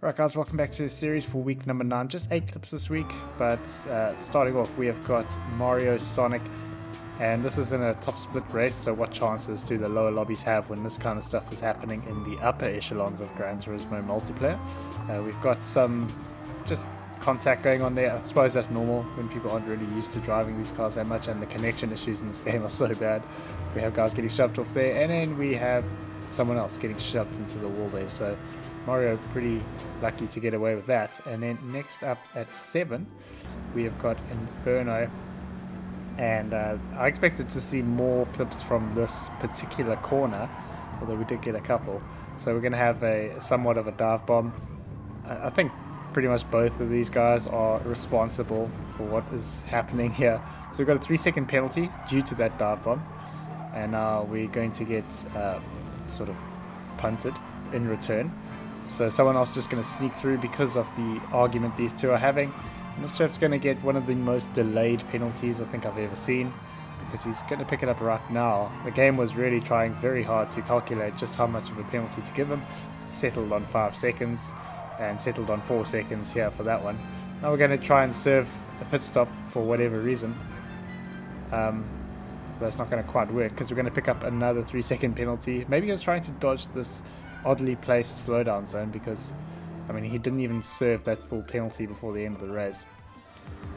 Right guys, welcome back to the series for week number 9. Just 8 clips this week, but starting off we have got Mario, Sonic, and this is in a top split race, so what chances do the lower lobbies have when this kind of stuff is happening in the upper echelons of Gran Turismo multiplayer? We've got some just contact going on there. I suppose that's normal when people aren't really used to driving these cars that much, and the connection issues in this game are so bad. We have guys getting shoved off there, and then we have someone else getting shoved into the wall there, so Mario pretty lucky to get away with that. And then next up at 7 we have got Inferno, and I expected to see more clips from this particular corner, although we did get a couple. So we're going to have a somewhat of a dive bomb. I think pretty much both of these guys are responsible for what is happening here. So we've got a 3-second penalty due to that dive bomb, and now we're going to get sort of punted in return. So someone else just going to sneak through because of the argument these two are having. And this chap's going to get one of the most delayed penalties I think I've ever seen, because he's going to pick it up right now. The game was really trying very hard to calculate just how much of a penalty to give him. Settled on 5 seconds and settled on 4 seconds here for that one. Now we're going to try and serve a pit stop for whatever reason. That's not going to quite work because we're going to pick up another 3-second penalty. Maybe he was trying to dodge this oddly placed slowdown zone, because I mean he didn't even serve that full penalty before the end of the race.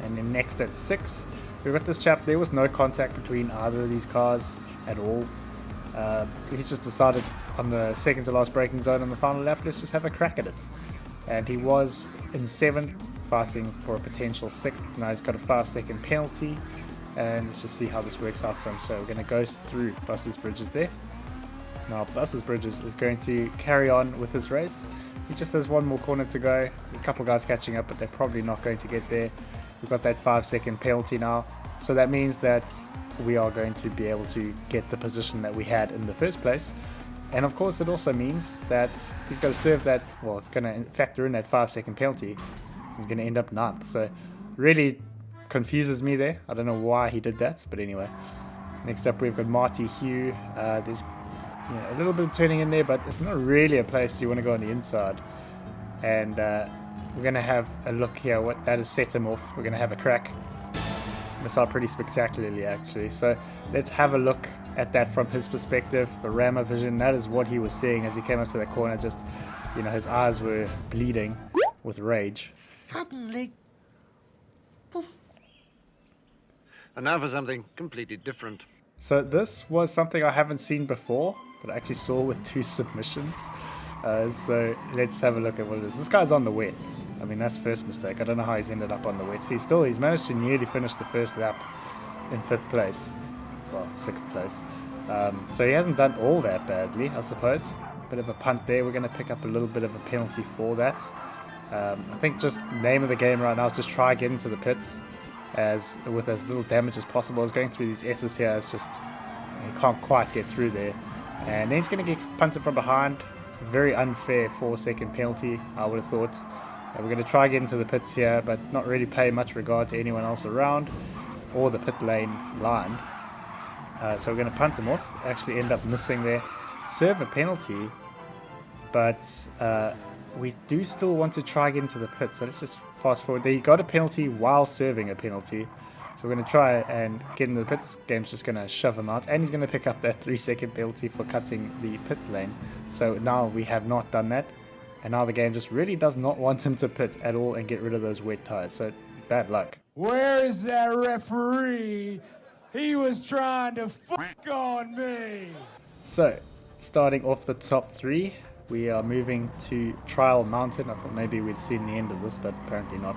And then next at 6 we've got this chap. There was no contact between either of these cars at all. He's just decided on the second to last braking zone on the final lap, let's just have a crack at it. And he was in 7th fighting for a potential 6th. Now he's got a 5-second penalty, and let's just see how this works out for him. So we're going to go through Buses Bridges there. Now Buses Bridges is going to carry on with his race. He just has one more corner to go. There's a couple of guys catching up, but they're probably not going to get there. We've got that 5-second penalty now, so that means that we are going to be able to get the position that we had in the first place. And of course it also means that he's got to serve that, well, it's going to factor in that 5-second penalty. He's going to end up 9th, so really confuses me there. I don't know why he did that, but anyway. Next up we've got Marty Hugh. There's a little bit of turning in there, but it's not really a place you want to go on the inside. And we're going to have a look here. What that has set him off. We're going to have a crack. Missed out pretty spectacularly actually. So let's have a look at that from his perspective. The Rama vision, that is what he was seeing as he came up to that corner. Just, his eyes were bleeding with rage. Suddenly, poof. And now for something completely different. So this was something I haven't seen before, but I actually saw with 2 submissions. So let's have a look at what it is. This guy's on the wets. I mean, that's first mistake. I don't know how he's ended up on the wets. He's managed to nearly finish the first lap in 5th place. Well, 6th place. So he hasn't done all that badly, I suppose. Bit of a punt there. We're going to pick up a little bit of a penalty for that. I think just name of the game right now is just try get into the pits with as little damage as possible. As going through these S's here, it's just he can't quite get through there. And then he's going to get punted from behind. Very unfair 4-second penalty, I would have thought. We're going to try get into the pits here, but not really pay much regard to anyone else around or the pit lane line. So we're going to punt him off. Actually end up missing there. Serve a penalty, but we do still want to try get into the pit. So let's just fast forward. There, he got a penalty while serving a penalty. So we're going to try and get into the pits. Game's just going to shove him out. And he's going to pick up that 3-second penalty for cutting the pit lane. So now we have not done that. And now the game just really does not want him to pit at all and get rid of those wet tires. So bad luck. Where is that referee? He was trying to fuck on me. So starting off the top 3, we are moving to Trial Mountain. I thought maybe we'd seen the end of this, but apparently not.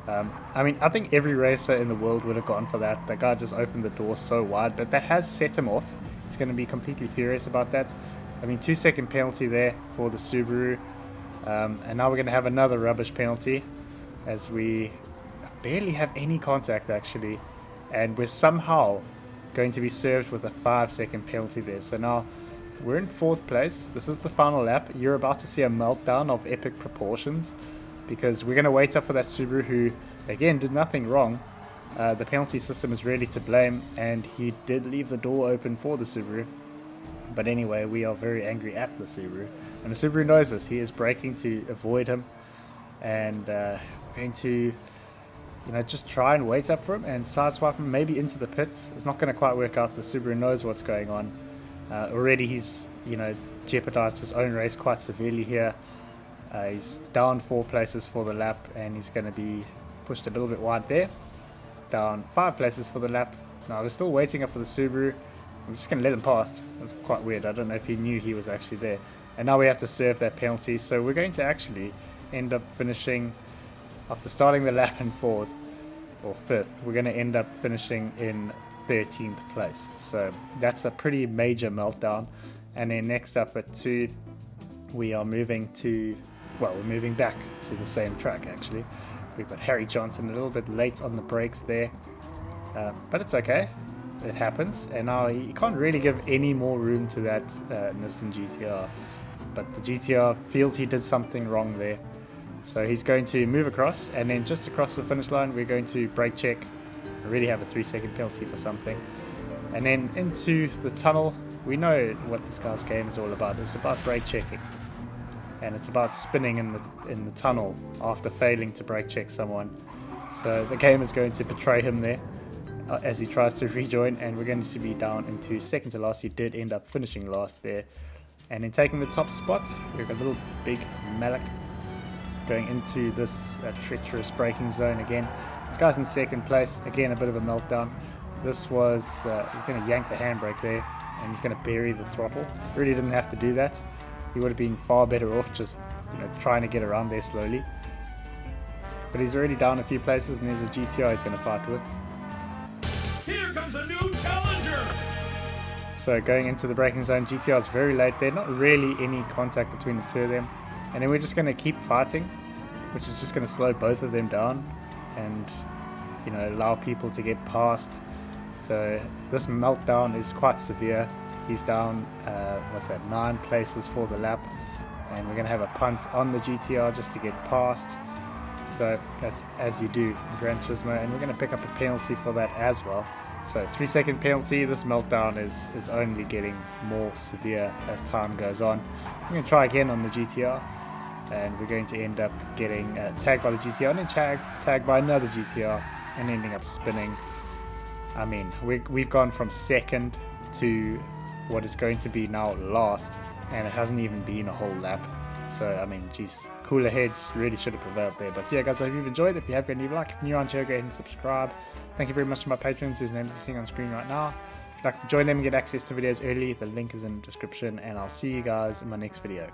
I mean, I think every racer in the world would have gone for that. The guy just opened the door so wide, but that has set him off. He's going to be completely furious about that. I mean, 2-second penalty there for the Subaru. And now we're going to have another rubbish penalty, as we barely have any contact actually. And we're somehow going to be served with a 5-second penalty there. So now we're in 4th place. This is the final lap. You're about to see a meltdown of epic proportions, because we're going to wait up for that Subaru, who again did nothing wrong. The penalty system is really to blame, and he did leave the door open for the Subaru. But anyway, we are very angry at the Subaru, and the Subaru knows this. He is braking to avoid him. and we're going to just try and wait up for him and sideswipe him maybe into the pits. It's not going to quite work out. The Subaru knows what's going on. Already he's jeopardized his own race quite severely here. He's down 4 places for the lap, and he's going to be pushed a little bit wide there. Down 5 places for the lap. Now we're still waiting up for the Subaru. I'm just going to let him past. That's quite weird. I don't know if he knew he was actually there. And now we have to serve that penalty. So we're going to actually end up finishing, after starting the lap in 4th or 5th, we're going to end up finishing in 13th place. So that's a pretty major meltdown. And then next up at 2, we are moving to, well, we're moving back to the same track actually. We've got Harry Johnson a little bit late on the brakes there, but it's okay. It happens, and now you can't really give any more room to that Nissan GTR, but the GTR feels he did something wrong there. So he's going to move across, and then just across the finish line we're going to brake check. We really have a 3-second penalty for something, and then into the tunnel. We know what this guy's game is all about. It's about brake checking, and it's about spinning in the tunnel after failing to brake check someone. So the game is going to betray him there as he tries to rejoin, and we're going to be down into second to last. He did end up finishing last there, and in taking the top spot we've got a little big Malik going into this treacherous braking zone again. This guy's in second place again, a bit of a meltdown. This was he's going to yank the handbrake there, and he's going to bury the throttle. Really didn't have to do that. He would have been far better off just trying to get around there slowly. But he's already down a few places, and there's a GTR he's going to fight with. Here comes a new challenger! So going into the braking zone, GTR is very late there. Not really any contact between the two of them. And then we're just going to keep fighting, which is just going to slow both of them down and allow people to get past. So this meltdown is quite severe. He's down 9 places for the lap, and we're going to have a punt on the GTR just to get past. So that's as you do in Gran Turismo, and we're going to pick up a penalty for that as well. So 3-second penalty. This meltdown is only getting more severe as time goes on. I'm going to try again on the GTR, and we're going to end up getting tagged by the GTR and then tagged by another GTR and ending up spinning. I mean, we've gone from second to what is going to be now last, and it hasn't even been a whole lap. So I mean, geez, cooler heads really should have prevailed there. But yeah, guys, I hope you've enjoyed. If you have, go and leave a like. If you're new on here, go ahead and subscribe. Thank you very much to my patrons whose names are seen on screen right now. If you'd like to join them and get access to videos early, the link is in the description, and I'll see you guys in my next video.